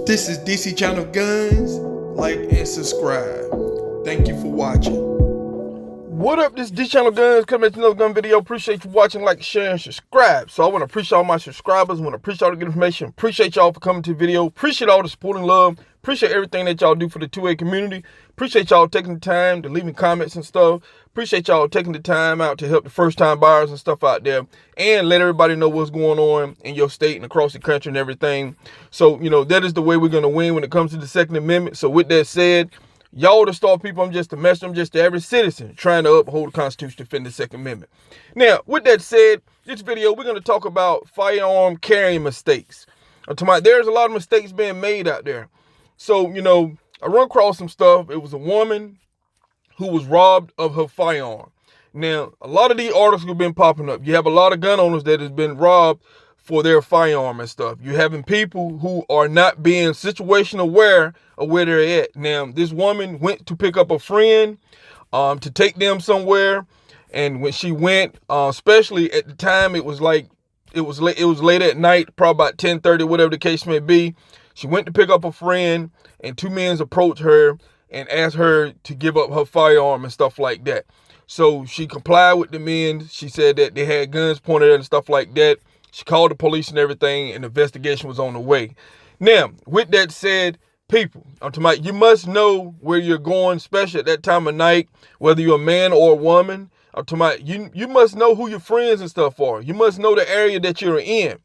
This is DC Channel Guns. Like and subscribe. Thank you for watching. What up, this DC Channel Guns coming to another gun video. Appreciate you watching, like, share, and subscribe. So I want to appreciate all my subscribers. I want to appreciate all the good information. Appreciate y'all for coming to the video. Appreciate all the support and love. Appreciate everything that y'all do for the 2A community. Appreciate y'all taking the time to leaving comments and stuff. Appreciate y'all taking the time out to help the first-time buyers and stuff out there. And let everybody know what's going on in your state and across the country and everything. So, that is the way we're going to win when it comes to the Second Amendment. So with that said, y'all the star people, I'm just a messenger, I'm just the average citizen trying to uphold the Constitution, defend the Second Amendment. Now, with that said, this video, we're going to talk about firearm carrying mistakes. There's a lot of mistakes being made out there. So, I run across some stuff. It was a woman who was robbed of her firearm. Now, a lot of these articles have been popping up. You have a lot of gun owners that has been robbed for their firearm and stuff. You're having people who are not being situation aware of where they're at. Now, this woman went to pick up a friend to take them somewhere, and when she went, especially at the time, it was late at night, probably about 10:30, whatever the case may be. She went to pick up a friend, and two men approached her and asked her to give up her firearm and stuff like that. So she complied with the men. She said that they had guns pointed at her and stuff like that. She called the police and everything, and the investigation was on the way. Now, with that said, people, you must know where you're going, especially at that time of night, whether you're a man or a woman. You must know who your friends and stuff are. You must know the area that you're in.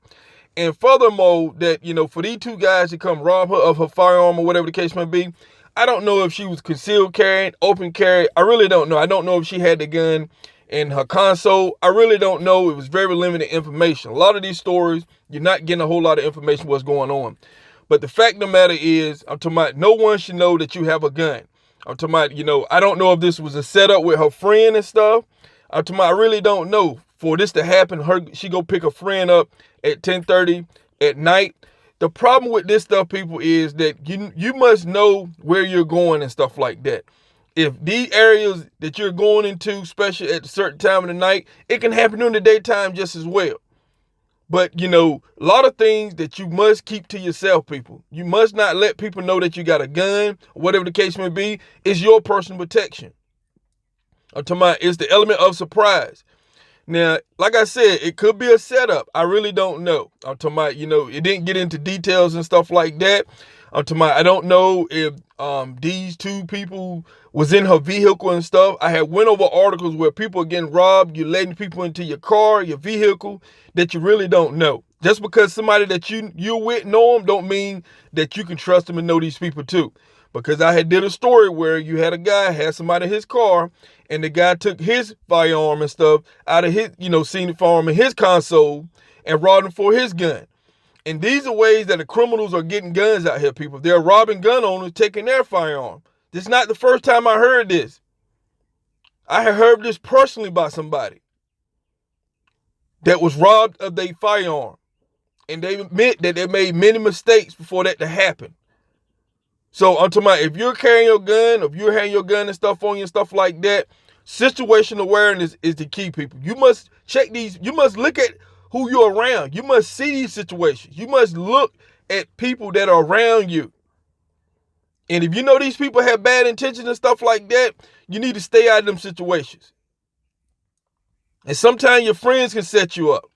And furthermore, that, for these two guys to come rob her of her firearm or whatever the case may be, I don't know if she was concealed carrying, open carry. I really don't know. I don't know if she had the gun in her console. I really don't know. It was very limited information. A lot of these stories, you're not getting a whole lot of information what's going on. But the fact of the matter is, no one should know that you have a gun. I don't know if this was a setup with her friend and stuff. I really don't know. For this to happen, she go pick a friend up at 10:30 at night. The problem with this stuff, people, is that you must know where you're going and stuff like that. If these areas that you're going into, especially at a certain time of the night, it can happen during the daytime just as well. But, a lot of things that you must keep to yourself, people. You must not let people know that you got a gun, or whatever the case may be. It's your personal protection. It's the element of surprise. Now, like I said, it could be a setup. I really don't know. It didn't get into details and stuff like that. I don't know if these two people was in her vehicle and stuff. I had went over articles where people are getting robbed. You're letting people into your car, your vehicle, that you really don't know. Just because somebody that you're with know them, don't mean that you can trust them and know these people too. Because I had did a story where you had a guy had somebody in his car, and the guy took his firearm and stuff out of his, seen the firearm in his console and robbed him for his gun. And these are ways that the criminals are getting guns out here, people. They're robbing gun owners, taking their firearm. This is not the first time I heard this. I had heard this personally by somebody that was robbed of their firearm. And they admit that they made many mistakes before that to happen. So I'm talking about, if you're carrying your gun, if you're having your gun and stuff on you and stuff like that, situational awareness is the key, people. You must check these. You must look at who you're around. You must see these situations. You must look at people that are around you. And if you know these people have bad intentions and stuff like that, you need to stay out of them situations. And sometimes your friends can set you up.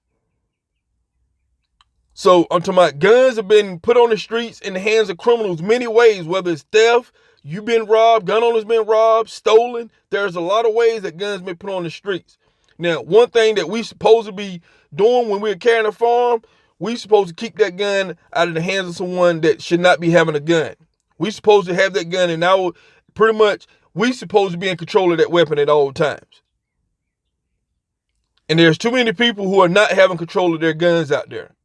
So I'm talking about, guns have been put on the streets in the hands of criminals many ways, whether it's theft, you've been robbed, gun owners been robbed, stolen. There's a lot of ways that guns been put on the streets. Now, one thing that we supposed to be doing when we're carrying a firearm, we supposed to keep that gun out of the hands of someone that should not be having a gun. We supposed to have that gun, and we supposed to be in control of that weapon at all times. And there's too many people who are not having control of their guns out there.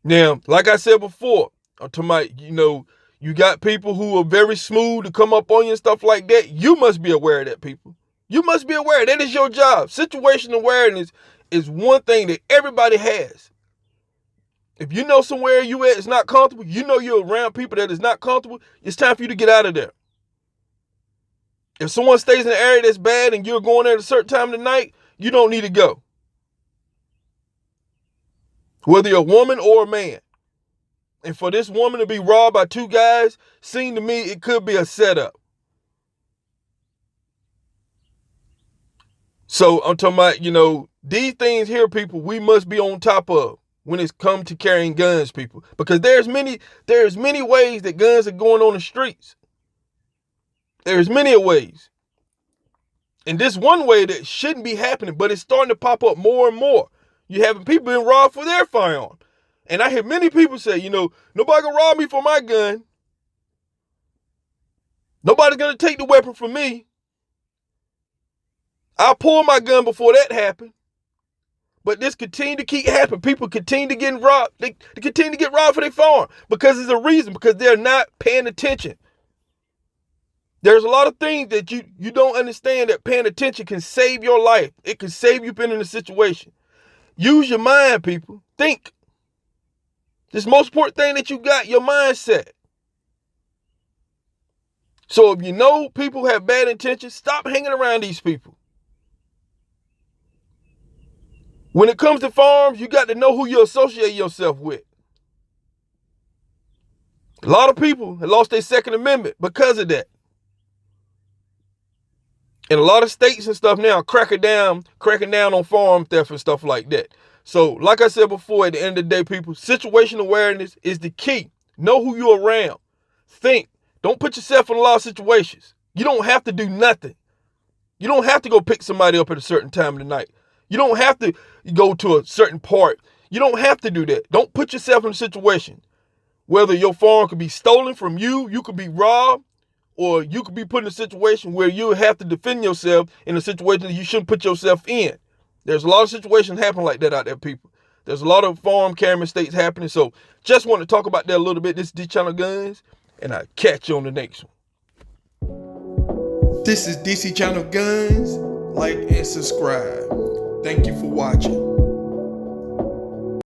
Now, like I said before, you got people who are very smooth to come up on you and stuff like that. You must be aware of that, people. You must be aware. That is your job. Situational awareness is one thing that everybody has. If you know somewhere you at is not comfortable, you're around people that is not comfortable, it's time for you to get out of there. If someone stays in an area that's bad and you're going there at a certain time of the night, you don't need to go. Whether you're a woman or a man. And for this woman to be robbed by two guys, seemed to me it could be a setup. So I'm talking about, these things here, people, we must be on top of when it's come to carrying guns, people. Because there's many ways that guns are going on the streets. There's many ways. And this one way that shouldn't be happening, but it's starting to pop up more and more. You're having people being robbed for their firearm. And I hear many people say, nobody gonna rob me for my gun. Nobody's gonna take the weapon from me. I pulled my gun before that happened. But this continue to keep happening. People continue to get robbed. They continue to get robbed for their firearm because there's a reason, because they're not paying attention. There's a lot of things that you don't understand that paying attention can save your life. It can save you being in a situation. Use your mind, people. Think. This most important thing that you got, your mindset. So if you know people have bad intentions, stop hanging around these people. When it comes to firearms, you got to know who you associate yourself with. A lot of people have lost their Second Amendment because of that. And a lot of states and stuff now cracking down on firearm theft and stuff like that. So, like I said before, at the end of the day, people, situational awareness is the key. Know who you're around. Think. Don't put yourself in a lot of situations. You don't have to do nothing. You don't have to go pick somebody up at a certain time of the night. You don't have to go to a certain part. You don't have to do that. Don't put yourself in a situation. Whether your firearm could be stolen from you, you could be robbed, or you could be put in a situation where you have to defend yourself in a situation that you shouldn't put yourself in. There's a lot of situations happen like that out there, people. There's a lot of firearm carrying mistakes happening. So just want to talk about that a little bit. This is D Channel Guns, and I'll catch you on the next one. This is DC Channel Guns. Like and subscribe. Thank you for watching.